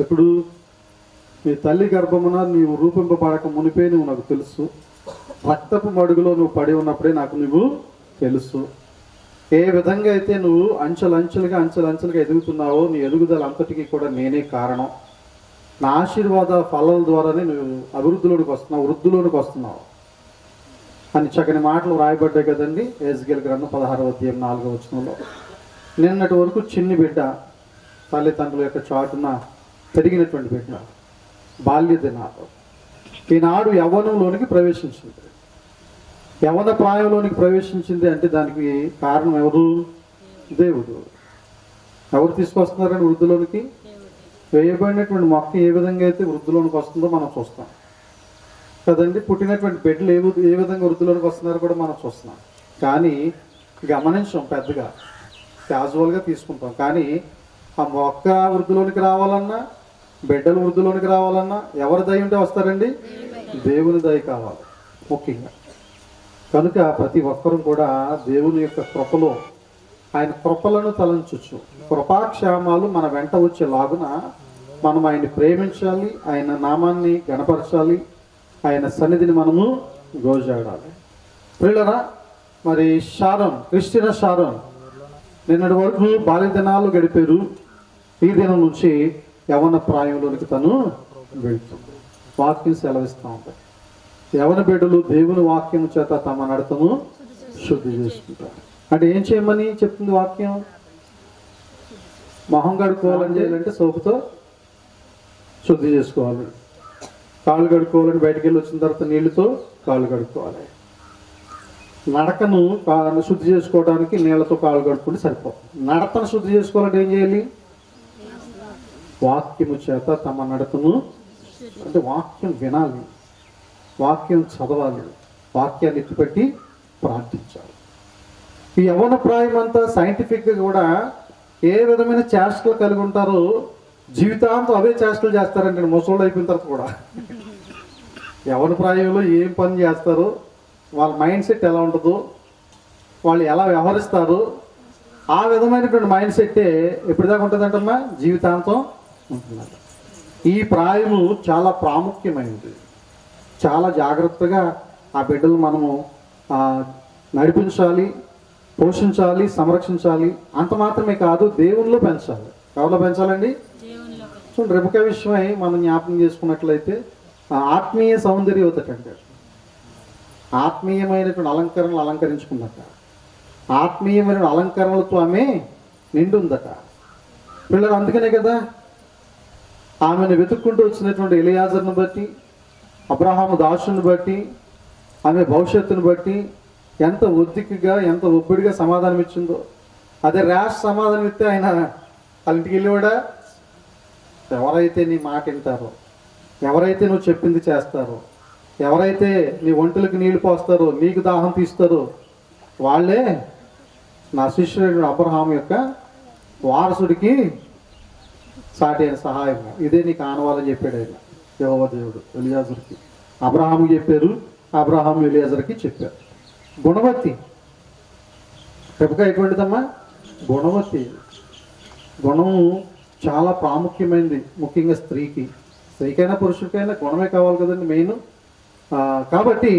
ఇప్పుడు నీ తల్లి గర్భమున నీవు రూపింపబడక మునిపే నువ్వు నాకు తెలుసు. రక్తపు మడుగులో నువ్వు పడి ఉన్నప్పుడే నాకు నువ్వు తెలుసు. ఏ విధంగా అయితే నువ్వు అంచెలంచెలుగా ఎదుగుతున్నావో నీ ఎదుగుదల అంతటికీ కూడా నేనే కారణం. నా ఆశీర్వాద ఫలాల ద్వారానే నువ్వు అభివృద్ధిలోనికి వస్తున్నావు, వృద్ధిలోనికి వస్తున్నావు అని చక్కని మాటలు రాయబడ్డాయి కదండి. ఎహెజ్కేలు గ్రంథం 16:4 నిన్నటి వరకు చిన్ని బిడ్డ, తల్లిదండ్రుల యొక్క చాటున పెరిగినటువంటి బిడ్డ, బాల్య దినాలు ఈనాడు యవ్వనంలోనికి ప్రవేశించింది. యవ్వన ప్రాయంలోనికి ప్రవేశించింది అంటే దానికి కారణం ఎవరు? దేవుడు. ఎవరు తీసుకొస్తున్నారని వృద్ధిలోనికి? వేయబడినటువంటి మొక్క ఏ విధంగా అయితే వృద్ధిలోనికి వస్తుందో మనం చూస్తాం కదండి. పుట్టినటువంటి బిడ్డలు ఏ విధంగా వృద్ధిలోనికి వస్తున్నారో కూడా మనం చూస్తున్నాం. కానీ గమనించాం, పెద్దగా క్యాజువల్గా తీసుకుంటాం. కానీ ఆ మొక్క వృద్ధిలోనికి రావాలన్నా, బిడ్డలు వృద్ధిలోనికి రావాలన్నా ఎవరి దయ ఉంటే వస్తారండి? దేవుని దయ కావాలి ముఖ్యంగా. కనుక ప్రతి ఒక్కరూ కూడా దేవుని యొక్క కృపలో, ఆయన కృపలను తలంచొచ్చు. కృపాక్షేమాలు మన వెంట వచ్చేలాగున మనం ఆయన్ని ప్రేమించాలి, ఆయన నామాన్ని గణపరచాలి, ఆయన సన్నిధిని మనము గోజాడాలి. ప్రియులరా, మరి షారోన్, క్రిస్టినా షారోన్ నిన్నటి వరకు బాల్య దినాలు గడిపారు. ఈ దినం నుంచి యవన ప్రాయంలోనికి తను వెళ్తుంది. వాక్యం సెలవిస్తూ ఉంటాయి. యవన బిడ్డలు దేవుని వాక్యం చేత తమ నడతను శుద్ధి చేసుకుంటారు. అంటే ఏం చేయమని చెప్తుంది వాక్యం? మొహం కడుక్కోవాలని చేయాలంటే సోపుతో శుద్ధి చేసుకోవాలి. కాళ్ళు కడుక్కోవాలని బయటికి వెళ్ళి వచ్చిన తర్వాత నీళ్ళతో కాళ్ళు కడుక్కోవాలి. నడకను శుద్ధి చేసుకోవడానికి నీళ్ళతో కాళ్ళు కడుక్కుంటే సరిపోతుంది. నడతను శుద్ధి చేసుకోవాలంటే ఏం చేయాలి? వాక్యము చేత తమ నడతను, అంటే వాక్యం వినాలి, వాక్యం చదవాలి, వాక్యాన్ని ఎత్తిపెట్టి ప్రార్థించాలి. ఈ యవ్వన ప్రాయం అంతా సైంటిఫిక్గా కూడా ఏ విధమైన చేష్టలు కలిగి ఉంటారో జీవితాంతం అవే చేష్టలు చేస్తారంటే ముసలోళ్ళు అయిపోయిన తర్వాత కూడా. యవ్వన ప్రాయంలో ఏం పని చేస్తారో, వాళ్ళ మైండ్ సెట్ ఎలా ఉంటుందో, వాళ్ళు ఎలా వ్యవహరిస్తారు, ఆ విధమైనటువంటి మైండ్ సెట్టే ఎప్పటిదాకా ఉంటుందంటమ్మా? జీవితాంతం ఉంటున్నారు. ఈ ప్రాయము చాలా ప్రాముఖ్యమైనది. చాలా జాగ్రత్తగా ఆ బిడ్డలు మనము నడిపించాలి, పోషించాలి, సంరక్షించాలి. అంత మాత్రమే కాదు, దేవునిలో పెంచాలి. ఎవరిలో పెంచాలండి? చూడండి, రెబెకా విషయమై మనం జ్ఞాపకం చేసుకున్నట్లయితే ఆత్మీయ సౌందర్యవత కంటే ఆత్మీయమైనటువంటి అలంకరణలు అలంకరించుకున్నట, ఆత్మీయమైన అలంకరణలతో ఆమె నిండుందట. పిల్లలు అందుకనే కదా ఆమెను వెతుక్కుంటూ వచ్చినటువంటి ఎలియాజర్ను బట్టి, అబ్రహాము దాసుని బట్టి, ఆమె భవిష్యత్తును బట్టి ఎంత ఒద్దికగా, ఎంత ఒబ్బడిగా సమాధానం ఇచ్చిందో. అదే ర్యాష్ సమాధానం ఇస్తే ఆయన వాళ్ళ ఇంటికి వెళ్ళేవాడా? ఎవరైతే నీ మాట వింటారో, ఎవరైతే నువ్వు చెప్పింది చేస్తారో, ఎవరైతే నీ ఒంటులకు నీళ్లు పోస్తారో, నీకు దాహం తీస్తారో వాళ్ళే నా శిష్యుడు అబ్రహాము యొక్క వారసుడికి సాటి అయిన సహాయం. ఇదే నీకు ఆనవాలని చెప్పాడు ఆయన, యెహోవా దేవుడు ఎలియాజరుకి. అబ్రహాముకి చెప్పారు, అబ్రహాము ఎలియాజరుకి చెప్పారు. గుణవతి రెబెకా ఎటువంటిదమ్మా? గుణవతి. గుణము చాలా ప్రాముఖ్యమైనది, ముఖ్యంగా స్త్రీకైనా పురుషుడికైనా గుణమే కావాలి కదండి మెయిన్. కాబట్టి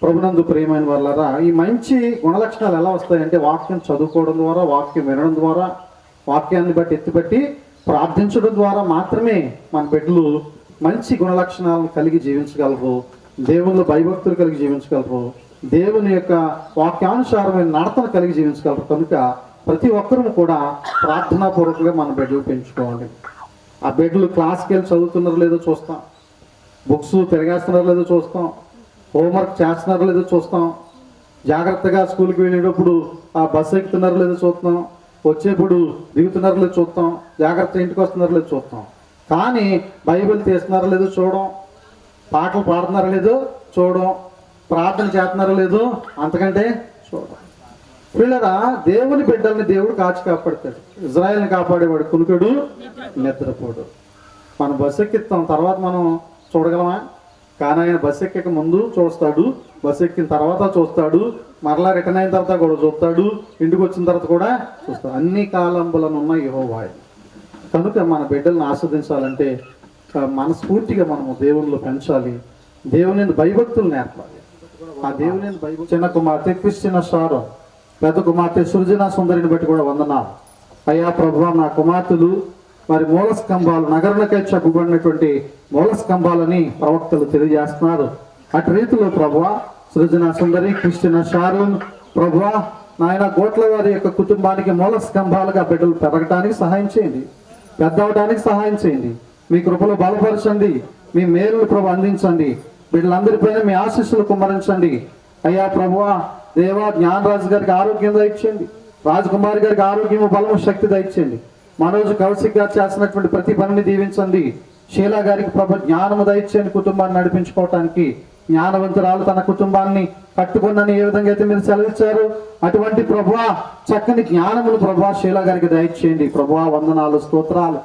ప్రభునందు ప్రియమైన వాళ్ళరా, ఈ మంచి గుణలక్షణాలు ఎలా వస్తాయంటే వాక్యం చదువుకోవడం ద్వారా, వాక్యం వినడం ద్వారా, వాక్యాన్ని బట్టి ఎత్తిపెట్టి ప్రార్థించడం ద్వారా మాత్రమే మన బిడ్డలు మంచి గుణలక్షణాలను కలిగి జీవించగలరు, దేవునిలో భయభక్తులు కలిగి జీవించగలరు, దేవుని యొక్క వాక్యానుసారమైన నడతను కలిగి జీవించగలరు. కనుక ప్రతి ఒక్కరూ కూడా ప్రార్థనాపూర్వకంగా మన బిడ్డలు పెంచుకోవాలి. ఆ బిడ్డలు క్లాస్కి వెళ్ళి చదువుతున్నారో లేదో చూస్తాం, బుక్స్ తిరగేస్తున్నారో లేదో చూస్తాం, హోంవర్క్ చేస్తున్నారో లేదో చూస్తాం, జాగ్రత్తగా స్కూల్కి వెళ్ళేటప్పుడు ఆ బస్సు ఎక్కుతున్నారో లేదో చూస్తాం, వచ్చేప్పుడు దిగుతున్నారో లేదో చూస్తాం, జాగ్రత్త ఇంటికి వస్తున్నారో లేదో చూస్తాం. కానీ బైబిల్ తీస్తున్నారో లేదో చూడడం, పాటలు పాడుతున్నారో లేదో చూడడం, ప్రార్థన చేస్తున్నారో లేదో అంతకంటే చూడడం. పిల్లరా, దేవుని బిడ్డల్ని దేవుడు కాచి కాపాడుతాడు. ఇజ్రాయెల్ని కాపాడేవాడు కునుకుడు నిద్రపోడు. మనం బస్సు ఎక్కిస్తాం, తర్వాత మనం చూడగలమా? కానీ ఆయన బస్సు ఎక్కక ముందు చూస్తాడు, బస్సు ఎక్కిన తర్వాత చూస్తాడు, మరలా రిటర్న్ అయిన తర్వాత కూడా చూస్తాడు, ఇంటికి వచ్చిన తర్వాత కూడా చూస్తాడు. అన్ని కాలంబులనున్న యెహోవా. కనుక మన బిడ్డలను ఆస్వాదించాలంటే మనస్ఫూర్తిగా మనము దేవునిలో పెంచాలి, దేవుని భయభక్తులు నేర్పాలి. ఆ దేవుని చిన్న కుమార్తె క్రిస్టినా షారో, పెద్ద కుమార్తె సృజన సుందరిని బట్టి కూడా వందనాలు. అయ్యా ప్రభువా, నా కుమార్తెలు మరి మూల స్తంభాలు, నగరులకై చెప్పబడినటువంటి మూల స్తంభాలని ప్రవక్తలు తెలియజేస్తున్నారు. అటు రీతిలో ప్రభువా సృజన సుందరి, క్రిస్టినా షారోన్ ప్రభువా నాయన గోట్ల వారి యొక్క కుటుంబానికి మూల స్తంభాలుగా బిడ్డలు పెరగడానికి సహాయం చేయండి, పెద్ద అవడానికి సహాయం చేయండి. మీ కృపలో బలపరచండి, మీ మేలులు ప్రభు అందించండి, బిడ్డలందరిపైన మీ ఆశీస్సులు కుమ్మరించండి. అయ్యా ప్రభువా దేవా జ్ఞానరాజు గారికి ఆరోగ్యం దయచేయండి, రాజకుమారి గారికి ఆరోగ్యము బలము శక్తి దయచేయండి. మనోజ్ కౌశిక్ గారు చేసినటువంటి ప్రతి పనిని దీవించండి. షీలా గారికి ప్రభు జ్ఞానము దయచేయండి, కుటుంబాన్ని నడిపించుకోవటానికి. జ్ఞానవంతురాలు తన కుటుంబాన్ని కట్టుకున్నని ఏ విధంగా అయితే మీరు సెలవిచ్చారు అటువంటి ప్రభువా చక్కని జ్ఞానమును ప్రభువా షీలా గారికి దయచేయండి. ప్రభువా వందనాలు, స్తోత్రాలు.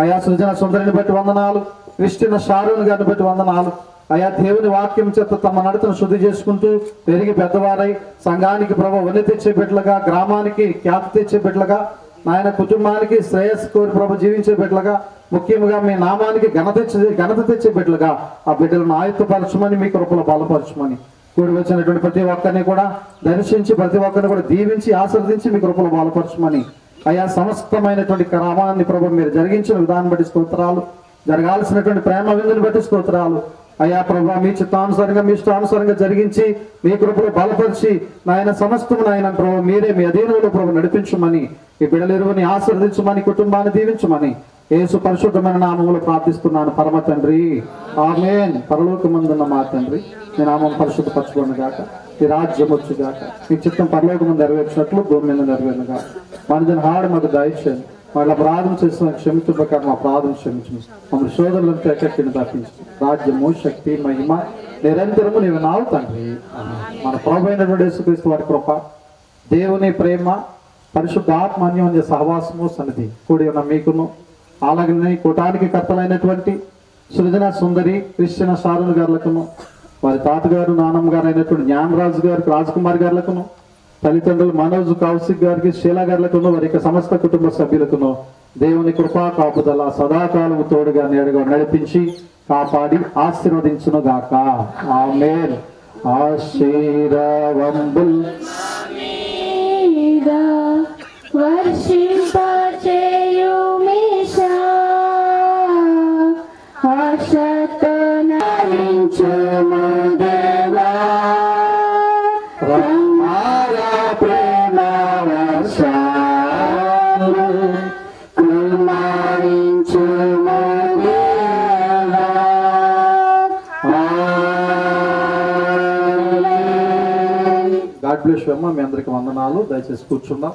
అయా సృజన సుందరిని బట్టి వందనాలు, క్రిస్టినా షారోన్ గారిని బట్టి వందనాలు. అయా దేవుని వాక్యం చేత తమ నడతను శుద్ధి చేసుకుంటూ పెరిగి పెద్దవారై సంఘానికి ప్రభు వన్నె తెచ్చే బిడ్డలుగా, గ్రామానికి ఖ్యాతి తెచ్చే బిడ్డలుగా, నాయన కుటుంబానికి శ్రేయస్సు కోరి ప్రభు జీవించే బిడ్డలుగా, ముఖ్యంగా మీ నామానికి ఘనత తెచ్చే బిడ్డలుగా ఆ బిడ్డలను ఆయుత్తపరచమని, మీ కృపలో బలపరచమని, కూడి వచ్చినటువంటి ప్రతి ఒక్కరిని కూడా దర్శించి ప్రతి ఒక్కరిని కూడా దీవించి ఆశీర్వదించి మీ కృపలో బలపరచమని, అయా సమస్తమైనటువంటి క్రమాన్ని ప్రభు మీరు జరిగించిన విధానం బట్టి స్తోత్రాలు, జరగాల్సినటువంటి ప్రేమ విందుని బట్టి స్తోత్రాలు. అయ్యా ప్రభు మీ చిత్తానుసారంగా మీ ఇష్టానుసారంగా జరిగించి మీ కృపలో బలపరిచి నాయన సమస్తము నాయన ప్రభు మీరే మీ అధీనంలో ప్రభు నడిపించమని, ఈ బిడ్డలిరువుని ఆశీర్వదించమని, కుటుంబాన్ని దీవించమని యేసు పరిశుద్ధమైన నామములో ప్రార్థిస్తున్నాను పరమ తండ్రి, ఆమేన్. పరలోకమందున్న మా తండ్రి, మీ నామం పరిశుద్ధపరచుకోను గాక, ఈ రాజ్యం వచ్చు గాక, మీ చిత్తం పరలోకము నెరవేర్చినట్లు భూమి మీద నెరవేరును గాక. మనదిన హాడు మాకు దయచేయండి, వాళ్ళ ప్రార్థన చేసిన క్షమించు ప్రకారం మా ప్రార్థన క్షమించు, మమ్మల్ని శోధనలను ఎక్కడికి తప్పించు. రాజ్యము శక్తి మహిమ నిరంతరము నీవు నావు తండ్రి. మన ప్రభు అయినటువంటి యేసుక్రీస్తు వారి కృప, దేవుని ప్రేమ, పరిశుద్ధ ఆత్మాన్యం సహవాసము సన్నిధి కూడి ఉన్న మీకును, అలాగనే కూటానికి కర్తలైనటువంటి సృజన సుందరి, క్రిస్టినా షారోన్ గారులకును, వారి తాతగారు నాన్నమ్మ గారు అయినటువంటి జ్ఞానరాజు గారికి, రాజకుమారి గారులకును, తల్లిదండ్రులు మనోజ్ కౌశిక్ గారికి, షీలా గారులకును, వారి యొక్క సమస్త కుటుంబ సభ్యులకును దేవుని కృపా కాపుదల సదాకాలము తోడుగా నేడుగా నడిపించి కాపాడి ఆశీర్వదించును గాక. ఆమేన్. ఆశీర్వాదంబుల్ మీ అందరికి వందనాలు. దయచేసి కూర్చుందాం.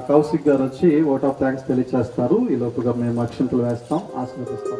కౌశిక్ గారు వచ్చి ఓట్ ఆఫ్ థ్యాంక్స్ తెలియజేస్తారు. ఈ లోపుగా మేము అక్షింతలు వేస్తాం, ఆశీర్వదిస్తాం.